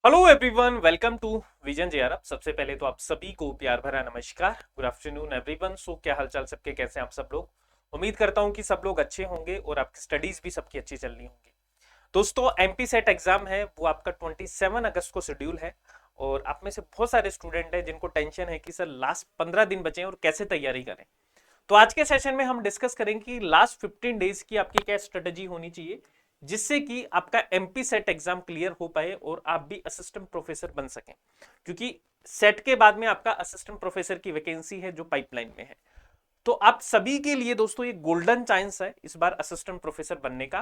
Hello everyone, welcome to vision JRF. सबसे पहले तो आप सभी को प्यार भरा नमस्कार। Good afternoon everyone. सो क्या हालचाल सबके, कैसे हैं आप सब लोग। उम्मीद करता हूं कि सब लोग अच्छे होंगे और आपकी स्टडीज भी सबकी अच्छी चल रही होंगी। दोस्तों, एमपी सेट एग्जाम है वो आपका 27 अगस्त को शेड्यूल है। और आप में से बहुत सारे स्टूडेंट हैं जिनको टेंशन है कि सर लास्ट 15 दिन बचे हैं और कैसे तैयारी करें। तो आज के सेशन में हम डिस्कस करेंगे कि लास्ट 15 डेज की आपकी क्या स्ट्रेटेजी होनी चाहिए जिससे कि आपका एमपी सेट एग्जाम क्लियर हो पाए और आप भी असिस्टेंट प्रोफेसर बन सकें, क्योंकि सेट के बाद में आपका असिस्टेंट प्रोफेसर की वैकेंसी है जो पाइपलाइन में है। तो आप सभी के लिए दोस्तों ये गोल्डन चांस है इस बार असिस्टेंट प्रोफेसर बनने का,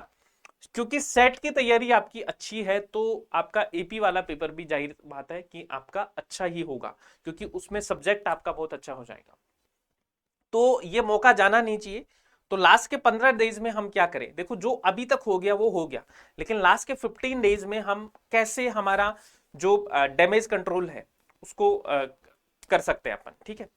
क्योंकि सेट की तैयारी आपकी अच्छी है तो आपका एपी वाला पेपर भी जाहिर बात है कि आपका अच्छा ही होगा, क्योंकि उसमें सब्जेक्ट आपका बहुत अच्छा हो जाएगा। तो ये मौका जाना नहीं चाहिए। तो लास्ट के 15 डेज में हम क्या करें, देखो जो अभी तक हो गया वो हो गया, लेकिन लास्ट के 15 डेज में हम कैसे हमारा जो डैमेज कंट्रोल है उसको कर सकते हैं अपन। ठीक है,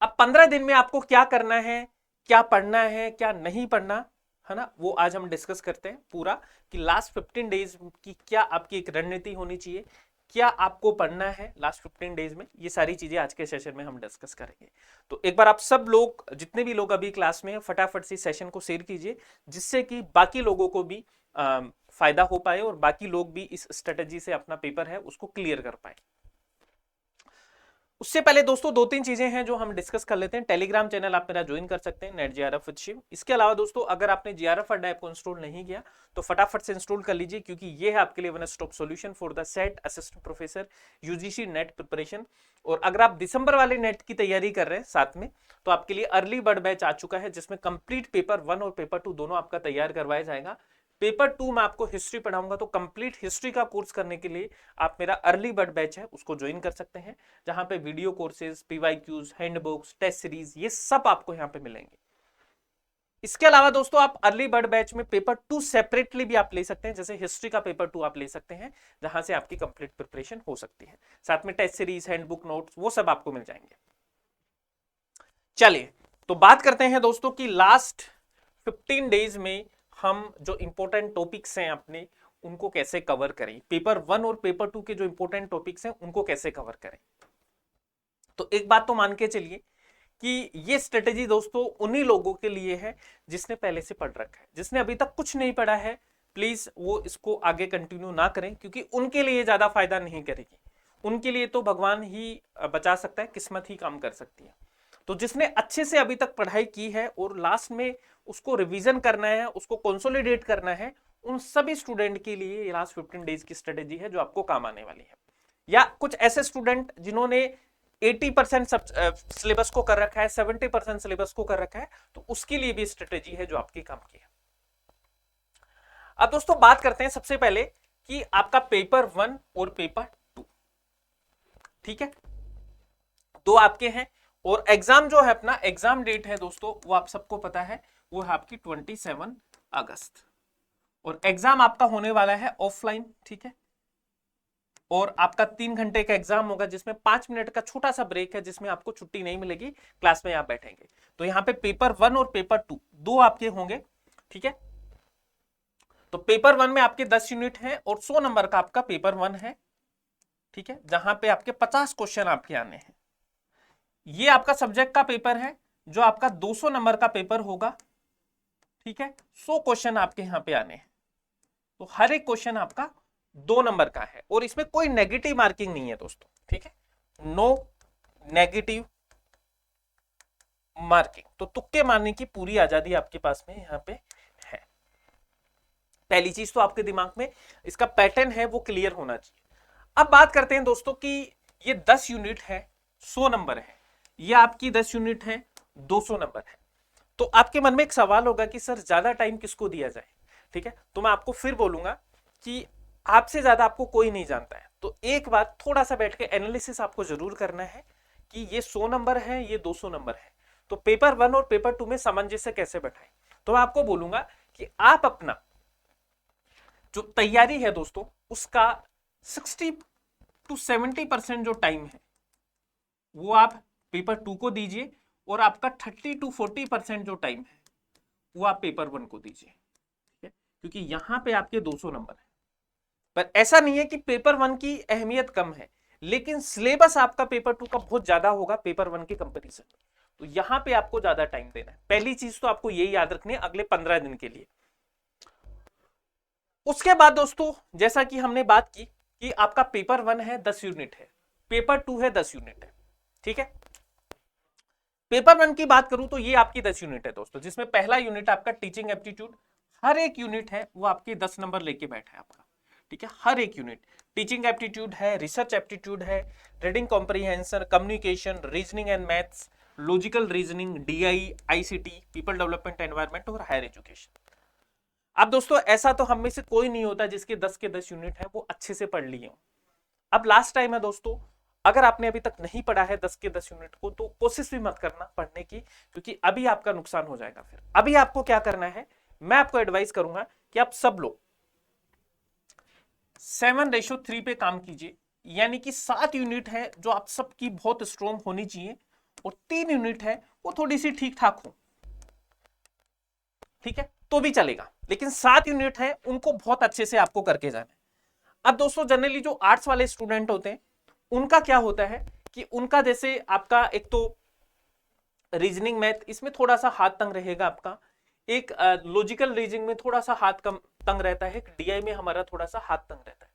अब 15 दिन में आपको क्या करना है, क्या पढ़ना है, क्या नहीं पढ़ना है ना, वो आज हम डिस्कस करते हैं पूरा कि लास्ट 15 डेज की क्या आपकी एक रणनीति होनी चाहिए, क्या आपको पढ़ना है लास्ट 15 डेज में। ये सारी चीजें आज के सेशन में हम डिस्कस करेंगे। तो एक बार आप सब लोग, जितने भी लोग अभी क्लास में हैं, फटाफट से सेशन को शेयर कीजिए जिससे कि बाकी लोगों को भी फायदा हो पाए और बाकी लोग भी इस स्ट्रेटेजी से अपना पेपर है उसको क्लियर कर पाए। उससे पहले दोस्तों दो तीन चीजें हैं जो हम डिस्कस कर लेते हैं। टेलीग्राम चैनल आप मेरा ज्वाइन कर सकते हैं, नेट जीआरएफ विद शिव। इसके अलावा दोस्तों अगर आपने जीआरएफ अड्डा ऐप को इंस्टॉल नहीं किया तो फटाफट से इंस्टॉल कर लीजिए, क्योंकि ये है आपके लिए one stop solution for the set assistant professor UGC net preparation. और अगर आप दिसंबर वाले नेट की तैयारी कर रहे हैं साथ में, तो आपके लिए अर्ली बर्ड बैच आ चुका है जिसमें कंप्लीट पेपर 1 और पेपर 2 दोनों आपका तैयार करवाया जाएगा। पेपर 2 में आपको हिस्ट्री पढ़ाऊंगा, तो कंप्लीट हिस्ट्री का कोर्स करने के लिए आप मेरा अर्ली बर्ड बैच है उसको ज्वाइन कर सकते हैं, जहां पे video courses, PYQs, handbooks, test series ये सब आपको यहां पे मिलेंगे। इसके अलावा दोस्तों आप अर्ली बर्ड बैच में पेपर 2 सेपरेटली भी आप ले सकते हैं, जैसे हिस्ट्री का पेपर 2 आप ले सकते हैं, जहां से आपकी कंप्लीट प्रिपरेशन हो सकती है। साथ में टेस्ट सीरीज, हैंडबुक, नोट्स वो सब आपको मिल जाएंगे। चलिए, तो बात करते हैं दोस्तों कि लास्ट 15 डेज में हम जो इंपॉर्टेंट टॉपिक्स हैं अपने उनको कैसे कवर करें, पेपर 1 और पेपर 2 के जो इंपॉर्टेंट टॉपिक्स हैं उनको कैसे कवर करें। तो एक बात तो मान के चलिए कि ये स्ट्रेटेजी दोस्तों उन्हीं लोगों के लिए है जिसने पहले से पढ़ रखा है। जिसने अभी तक कुछ नहीं पढ़ा है, प्लीज वो इसको आगे कंटिन्यू ना करें, क्योंकि उनके लिए ज्यादा फायदा नहीं करेगी। उनके लिए तो भगवान ही बचा सकता है, किस्मत ही काम कर सकती है। तो जिसने अच्छे से अभी तक पढ़ाई की है और लास्ट में उसको रिवीजन करना है, उसको कंसोलिडेट करना है, उन सभी स्टूडेंट के लिए ये लास्ट 15 डेज की स्ट्रेटेजी है जो आपको काम आने वाली है। या कुछ ऐसे स्टूडेंट जिन्होंने 80% सिलेबस को कर रखा है, 70% सिलेबस को कर रखा है, तो उसके लिए भी स्ट्रेटेजी है जो आपके काम की है। अब दोस्तों बात करते हैं सबसे पहले कि आपका पेपर 1 और पेपर 2, ठीक है, दो आपके हैं। और एग्जाम जो है अपना एग्जाम डेट है दोस्तों वो आप सबको पता है, वो है आपकी 27 अगस्त। और एग्जाम आपका होने वाला है ऑफलाइन, ठीक है। और आपका 3 घंटे का एग्जाम होगा जिसमें 5 मिनट का छोटा सा ब्रेक है, जिसमें आपको छुट्टी नहीं मिलेगी, क्लास में आप बैठेंगे। तो यहाँ पे पेपर 1 और पेपर 2 दो आपके होंगे, ठीक है। तो पेपर 1 में आपके 10 यूनिट हैं और 100 नंबर का आपका पेपर 1 है, ठीक है, जहां पे आपके 50 क्वेश्चन आपके आने हैं। ये आपका सब्जेक्ट का पेपर है जो आपका 200 नंबर का पेपर होगा, ठीक है। 100 क्वेश्चन आपके यहाँ पे आने हैं, तो हर एक क्वेश्चन आपका 2 नंबर का है और इसमें कोई नेगेटिव मार्किंग नहीं है दोस्तों, ठीक है, नो नेगेटिव मार्किंग। तो तुक्के मारने की पूरी आजादी आपके पास में यहाँ पे है। पहली चीज तो आपके दिमाग में इसका पैटर्न है वो क्लियर होना चाहिए। अब बात करते हैं दोस्तों कि ये 10 यूनिट है, 100 नंबर है, ये आपकी 10 यूनिट है, 200 नंबर है। तो आपके मन में एक सवाल होगा कि सर ज्यादा टाइम किसको दिया जाए, ठीक है। तो मैं आपको फिर बोलूंगा कि आपसे ज्यादा आपको कोई नहीं जानता है, तो एक बात थोड़ा सा बैठ के एनालिसिस आपको जरूर करना है कि ये 100 नंबर है, ये 200 नंबर है, तो पेपर 1 और पेपर 2 में सामंजस्य कैसे बैठाएं। तो मैं आपको बोलूंगा कि आप अपना जो तैयारी है दोस्तों उसका 60 to 70% जो टाइम है वो आप पेपर 2 को दीजिए, और आपका 30 to 40% जो टाइम है वो आप पेपर 1 को दीजिए, ठीक है, क्योंकि यहां पे आपके 200 नंबर है। पर ऐसा नहीं है कि पेपर 1 की अहमियत कम है, लेकिन सिलेबस आपका पेपर 2 का बहुत ज्यादा होगा पेपर 1 के कंपैरिजन में। तो यहां पे आपको ज्यादा टाइम देना है। पहली चीज तो आपको यही याद रखनी है अगले 15 दिन के लिए। उसके बाद दोस्तों जैसा कि हमने बात की कि आपका पेपर 1 है 10 यूनिट है, पेपर 2 है 10 यूनिट है, ठीक है। पेपर 1 की बात करूं तो ये आपकी 10 यूनिट है दोस्तों, जिसमें पहला यूनिट आपका टीचिंग एप्टीट्यूड, हर एक यूनिट है वो आपके 10 नंबर लेके बैठा है आपका, ठीक है। हर एक यूनिट टीचिंग एप्टीट्यूड है, रिसर्च एप्टीट्यूड है, reading comprehension, communication, reasoning and maths, logical reasoning, DI, ICT, people development environment और हायर एजुकेशन। अब दोस्तों ऐसा तो हम में से कोई नहीं होता जिसके 10 के 10 यूनिट है वो अच्छे से पढ़ लिए हो। अब लास्ट टाइम है दोस्तों, अगर आपने अभी तक नहीं पढ़ा है 10 के 10 यूनिट को तो कोशिश भी मत करना पढ़ने की, क्योंकि अभी आपका नुकसान हो जाएगा। फिर अभी आपको क्या करना है, मैं आपको एडवाइस करूंगा कि आप सब लोग 7:3 पे काम कीजिए, यानी कि 7 यूनिट है जो आप सबकी बहुत स्ट्रॉन्ग होनी चाहिए और 3 यूनिट है वो थोड़ी सी ठीक ठाक हो, ठीक है, तो भी चलेगा, लेकिन 7 यूनिट है उनको बहुत अच्छे से आपको करके जाना है। अब दोस्तों जनरली जो आर्ट्स वाले स्टूडेंट होते हैं उनका क्या होता है कि उनका जैसे आपका एक तो रीजनिंग मैथ इसमें थोड़ा सा हाथ तंग रहेगा आपका, एक लॉजिकल रीजनिंग में थोड़ा सा हाथ कम तंग रहता है, डीआई में हमारा थोड़ा सा हाथ तंग रहता है।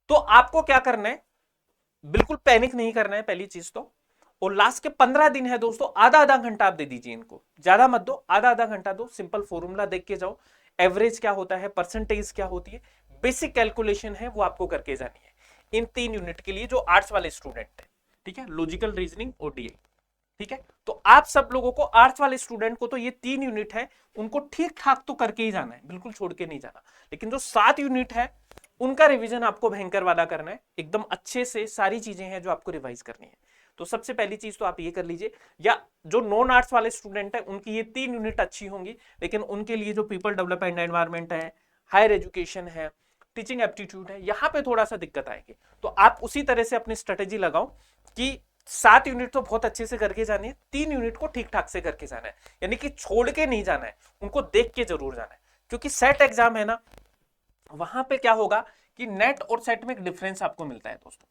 तो आपको क्या करना है, बिल्कुल पैनिक नहीं करना है पहली चीज तो, और लास्ट के 15 दिन है दोस्तों आधा आधा घंटा आप दे दीजिए इनको, ज्यादा मत दो, आधा आधा घंटा दो, सिंपल फॉर्मूला देख के जाओ, एवरेज क्या होता है, परसेंटेज क्या होती है, बेसिक कैलकुलेशन है वो आपको करके जानी है इन 3 यूनिट के लिए जो आर्ट्स वाले स्टूडेंट है, ठीक है, लॉजिकल रीजनिंग और डीआई, ठीक है। तो आप सब लोगों को आर्ट्स वाले स्टूडेंट को तो ये 3 यूनिट है उनको ठीक ठाक तो करके ही जाना है, बिल्कुल छोड़ के नहीं जाना, लेकिन जो 7 यूनिट है उनका रिवीजन आपको भयंकर वाला करना है, एकदम अच्छे से सारी चीजें हैं जो आपको रिवाइज करनी है। तो सबसे पहली चीज तो आप ये कर लीजिए, या जो नॉन आर्ट्स वाले स्टूडेंट है उनकी ये 3 यूनिट अच्छी होंगी, लेकिन उनके लिए जो पीपल डेवलपमेंट एनवायरमेंट है, हायर एजुकेशन है, टीचिंग एप्टीट्यूड है, यहाँ पे थोड़ा सा दिक्कत आएगी। तो आप उसी तरह से अपनी स्ट्रेटेजी लगाओ कि 7 यूनिट तो बहुत अच्छे से करके जानी है, 3 यूनिट को ठीक ठाक से करके जाना है, यानी कि छोड़ के नहीं जाना है, उनको देख के जरूर जाना है, क्योंकि सेट एग्जाम है ना, वहां पे क्या होगा कि नेट और सेट में एक डिफरेंस आपको मिलता है दोस्तों,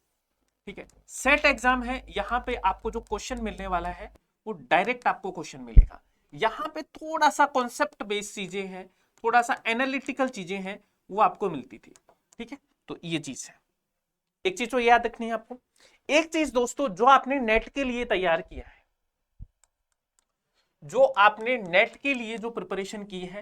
ठीक है। सेट एग्जाम है, यहां पे आपको जो क्वेश्चन मिलने वाला है वो डायरेक्ट आपको क्वेश्चन मिलेगा, यहां पे थोड़ा सा कॉन्सेप्ट बेस्ड चीजें हैं, थोड़ा सा एनालिटिकल चीजें हैं वो आपको मिलती थी, ठीक है। तो ये चीज है, एक चीज तो याद रखनी है आपको। एक चीज दोस्तों, जो आपने नेट के लिए तैयार किया है, जो आपने नेट के लिए जो प्रिपरेशन की है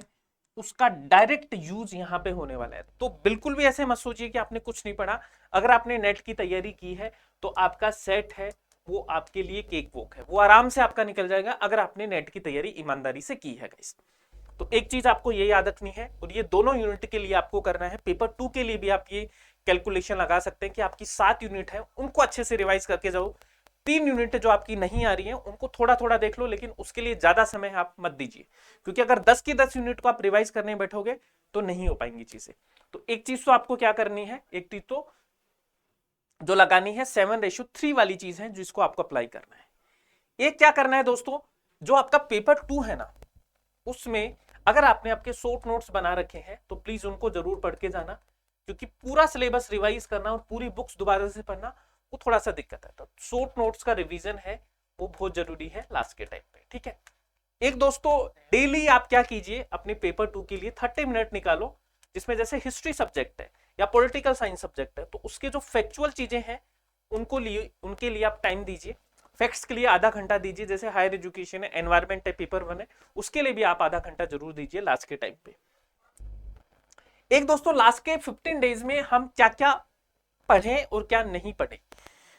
उसका डायरेक्ट यूज यहां पे होने वाला है। तो बिल्कुल भी ऐसे मत सोचिए कि आपने कुछ नहीं पढ़ा, अगर आपने नेट की तैयारी की है तो आपका सेट है वो आपके लिए केक वॉक है, वो आराम से आपका निकल जाएगा अगर आपने नेट की तैयारी ईमानदारी से की है गाइस। तो एक चीज आपको ये याद रखनी है, और ये दोनों यूनिट के लिए आपको करना है, पेपर 2 के लिए भी आप ये कैलकुलेशन लगा सकते हैं कि आपकी 7 यूनिट है उनको अच्छे से रिवाइज करके जाओ, 3 यूनिट जो आपकी नहीं आ रही है उनको थोड़ा थोड़ा देख लो, लेकिन उसके लिए ज्यादा समय आप मत दीजिए, क्योंकि अगर 10 की 10 यूनिट को आप रिवाइज करने बैठोगे तो नहीं हो पाएंगी चीजें। तो एक चीज तो आपको क्या करनी है, एक चीज तो जो लगानी है 7:3 वाली चीज है जिसको आपको अप्लाई करना है। एक क्या करना है दोस्तों, जो आपका पेपर 2 है ना, उसमें अगर आपने आपके शॉर्ट नोट्स बना रखे हैं तो प्लीज उनको जरूर पढ़ के जाना, क्योंकि पूरा सिलेबस रिवाइज करना और पूरी बुक्स दोबारा से पढ़ना वो थोड़ा सा दिक्कत है। तो शॉर्ट नोट्स का रिवीजन है वो बहुत जरूरी है लास्ट के टाइम पे, ठीक है। एक दोस्तों डेली आप क्या कीजिए, अपने पेपर 2 के लिए 30 मिनट निकालो, जिसमें जैसे हिस्ट्री सब्जेक्ट है या पॉलिटिकल साइंस सब्जेक्ट है तो उसके जो फैक्चुअल चीजें हैं उनके लिए आप टाइम दीजिए, फैक्ट्स के लिए आधा घंटा दीजिए, जैसे हायर एजुकेशन है, एनवायरमेंट है, पेपर 1 है, उसके लिए भी आप आधा घंटा जरूर दीजिए लास्ट के टाइम पे। एक दोस्तों लास्ट के 15 डेज में हम क्या क्या पढ़ें और क्या नहीं पढ़ें,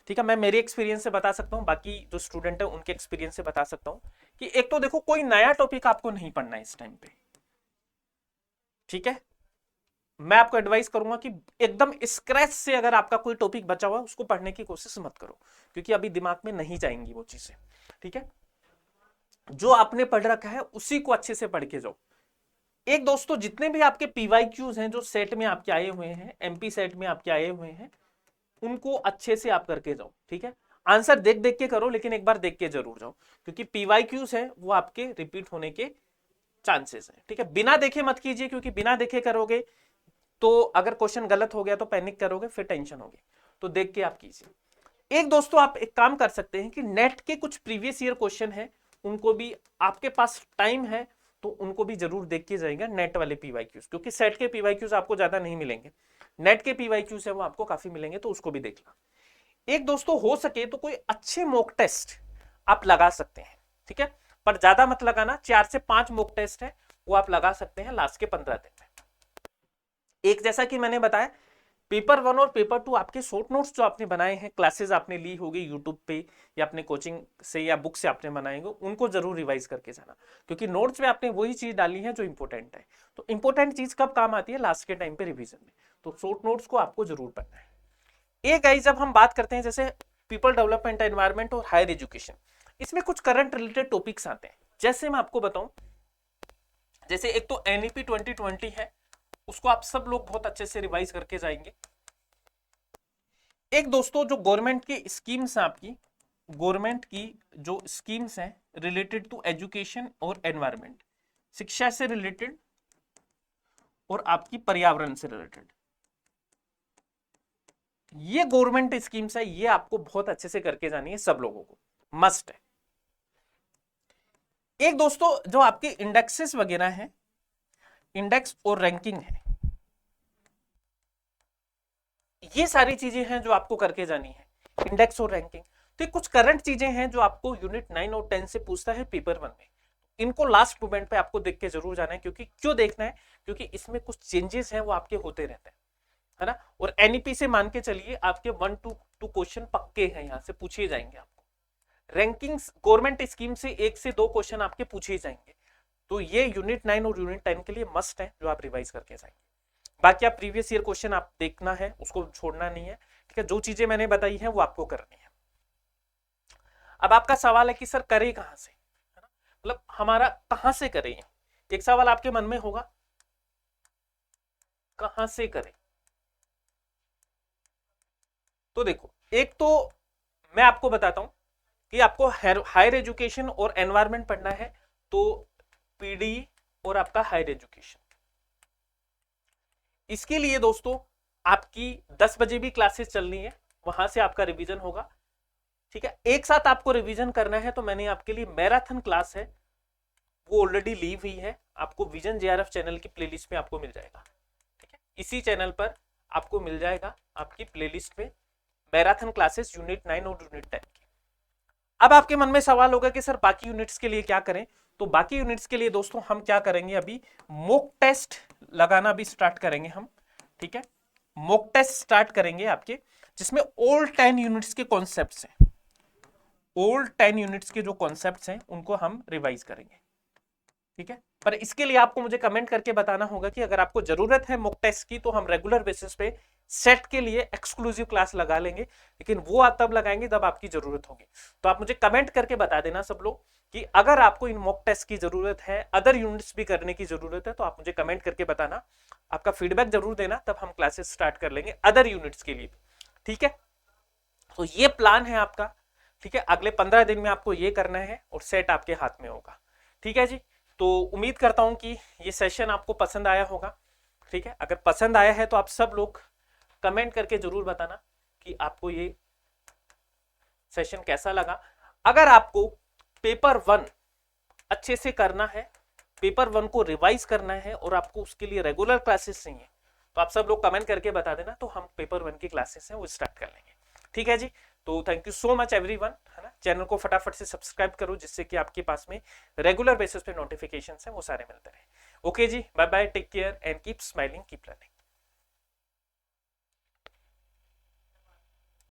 ठीक है, मैं मेरे एक्सपीरियंस से बता सकता हूं, बाकी जो स्टूडेंट है उनके एक्सपीरियंस से बता सकता हूं कि एक तो देखो कोई नया टॉपिक आपको नहीं पढ़ना है इस टाइम पे, ठीक है। मैं आपको एडवाइस करूंगा कि एकदम स्क्रैच से अगर आपका कोई टॉपिक बचा हुआ है उसको पढ़ने की कोशिश मत करो, क्योंकि अभी दिमाग में नहीं जाएंगी वो चीजें, ठीक है। जो आपने पढ़ रखा है उसी को अच्छे से पढ़ के जाओ। एक दोस्तों जितने भी आपके पीवाईक्यूज हैं जो सेट में आपके आए हुए हैं, एमपी सेट में आपके आए हुए हैं, उनको अच्छे से आप करके जाओ, ठीक है। आंसर देख देख के करो, लेकिन एक बार देख के जरूर जाओ, क्योंकि पीवाईक्यूज है वो आपके रिपीट होने के चांसेस हैं, ठीक है। बिना देखे मत कीजिए, क्योंकि बिना देखे करोगे तो अगर क्वेश्चन गलत हो गया तो पैनिक करोगे, फिर टेंशन होगी। तो देख के आप कीजिए। एक दोस्तों आप एक काम कर सकते हैं कि नेट के कुछ प्रीवियस ईयर क्वेश्चन है, उनको भी आपके पास टाइम है तो उनको भी जरूर देख के जाएगा, नेट वाले पीवाईक्यूज, क्योंकि सेट के पीवाईक्यूज आपको ज्यादा नहीं मिलेंगे, नेट के पीवाईक्यूज है वो आपको काफी मिलेंगे, तो उसको भी देखना। एक दोस्तों हो सके तो कोई अच्छे मॉक टेस्ट आप लगा सकते हैं, ठीक है, पर ज्यादा मत लगाना, 4 से 5 मॉक टेस्ट है वो आप लगा सकते हैं लास्ट के 15 दिन में। एक जैसा कि मैंने बताया, पेपर 1 और पेपर 2 आपके शॉर्ट नोट्स जो आपने बनाए हैं, क्लासेस आपने ली होगी यूट्यूब पे या अपने कोचिंग से या बुक से आपने बनाए होंगे, उनको जरूर रिवाइज करके जाना, क्योंकि नोट्स में आपने वही चीज डाली है जो इंपॉर्टेंट है। तो इंपॉर्टेंट चीज कब काम आती है? लास्ट के टाइम पे रिवीजन में। तो शॉर्ट नोट्स को आपको जरूर पढ़ना है। एक गाइस जब हम बात करते हैं जैसे पीपल डेवलपमेंट एनवायरमेंट और हायर एजुकेशन, इसमें कुछ करंट रिलेटेड टॉपिक्स आते हैं। जैसे मैं आपको बताऊं, जैसे एक तो एनईपी 2020 है, उसको आप सब लोग बहुत अच्छे से रिवाइज करके जाएंगे। एक दोस्तों जो गवर्नमेंट की स्कीम्स हैं, आपकी गवर्नमेंट की जो स्कीम्स हैं रिलेटेड टू एजुकेशन और एनवायरमेंट, शिक्षा से रिलेटेड और आपकी पर्यावरण से रिलेटेड, ये गवर्नमेंट स्कीम्स है, ये आपको बहुत अच्छे से करके जानी है, सब लोगों को मस्ट है। एक दोस्तों जो आपके इंडेक्सेस वगैरह हैं, इंडेक्स और रैंकिंग है, ये सारी चीजें हैं जो आपको करके जानी है, इंडेक्स और रैंकिंग। तो कुछ करंट चीजें हैं जो आपको यूनिट 9 और 10 से पूछता है पेपर 1 में, इनको लास्ट मोमेंट पे आपको देख के जरूर जाना है। क्योंकि क्यों देखना है? क्योंकि इसमें कुछ चेंजेस हैं वो आपके होते रहते हैं, है ना। और एनईपी से मान के चलिए आपके 1 to 2 क्वेश्चन पक्के हैं, यहां से पूछे जाएंगे आपको। रैंकिंग्स गवर्नमेंट स्कीम से 1 से 2 क्वेश्चन आपके पूछे जाएंगे। तो ये यूनिट 9 और यूनिट 10 के लिए मस्ट है, जो आप रिवाइज करके जाएंगे। बाकी आप प्रीवियस ईयर क्वेश्चन आप देखना है, उसको छोड़ना नहीं है, ठीक है। जो चीजें मैंने बताई है वो आपको करनी है। अब आपका सवाल है कि सर करें कहां से, है ना, मतलब हमारा कहां से करें, एक सवाल आपके मन में होगा, कहां से करें। तो देखो, एक तो मैं आपको बताता हूं कि आपको हायर एजुकेशन और एनवायरमेंट पढ़ना है, तो पीडी और आपका हायर एजुकेशन, इसके लिए दोस्तों आपकी 10 बजे भी क्लासेस चलनी है, वहां से आपका रिवीजन होगा, ठीक है। एक साथ आपको रिवीजन करना है तो मैंने आपके लिए मैराथन क्लास है, वो ऑलरेडी ली हुई है, आपको विजन जेआरएफ चैनल की प्लेलिस्ट में आपको मिल जाएगा, ठीक है। इसी चैनल पर आपको मिल जाएगा आपकी प्लेलिस्ट में मैराथन क्लासेस यूनिट 9 और यूनिट 10 की। अब आपके मन में सवाल होगा कि सर बाकी यूनिट्स के लिए क्या करें। तो बाकी यूनिट्स के लिए दोस्तों हम क्या करेंगे, अभी मॉक टेस्ट लगाना भी स्टार्ट करेंगे हम, ठीक है। मॉक टेस्ट स्टार्ट करेंगे आपके, जिसमें ऑल 10 यूनिट्स के कॉन्सेप्ट्स हैं, ऑल 10 यूनिट्स के जो कॉन्सेप्ट्स हैं उनको हम रिवाइज करेंगे, ठीक है। पर इसके लिए आपको मुझे कमेंट करके बताना होगा कि अगर आपको जरूरत है मॉक टेस्ट की, तो हम रेगुलर बेसिस पे सेट के लिए एक्सक्लूसिव क्लास लगा लेंगे, लेकिन वो आप तब लगाएंगे जब आपकी जरूरत होगी। तो आप मुझे कमेंट करके बता देना सब लोग कि अगर आपको इन मॉक टेस्ट की जरूरत है, अदर यूनिट्स भी करने की जरूरत है, तो आप मुझे कमेंट करके बताना, आपका फीडबैक जरूर देना, तब हम क्लासेस स्टार्ट कर लेंगे अदर यूनिट्स के लिए भी, ठीक है। तो ये प्लान है आपका, ठीक है। अगले 15 दिन में आपको ये करना है और सेट आपके हाथ में होगा, ठीक है जी। तो उम्मीद करता हूं कि ये सेशन आपको पसंद आया होगा, ठीक है। अगर पसंद आया है तो आप सब लोग कमेंट करके जरूर बताना कि आपको ये सेशन कैसा लगा। अगर आपको पेपर 1 अच्छे से करना है, पेपर 1 को रिवाइज करना है और आपको उसके लिए रेगुलर क्लासेस चाहिए, तो आप सब लोग कमेंट करके बता देना, तो हम पेपर 1 की क्लासेस हैं वो स्टार्ट कर लेंगे, ठीक है जी। तो thank you so much everyone, है ना। चैनल को फटाफट से सब्सक्राइब करो, जिससे कि आपके पास में रेगुलर बेसिस पे नोटिफिकेशंस हैं वो सारे मिलते रहे। ओके जी, bye bye, take care and keep smiling, keep learning.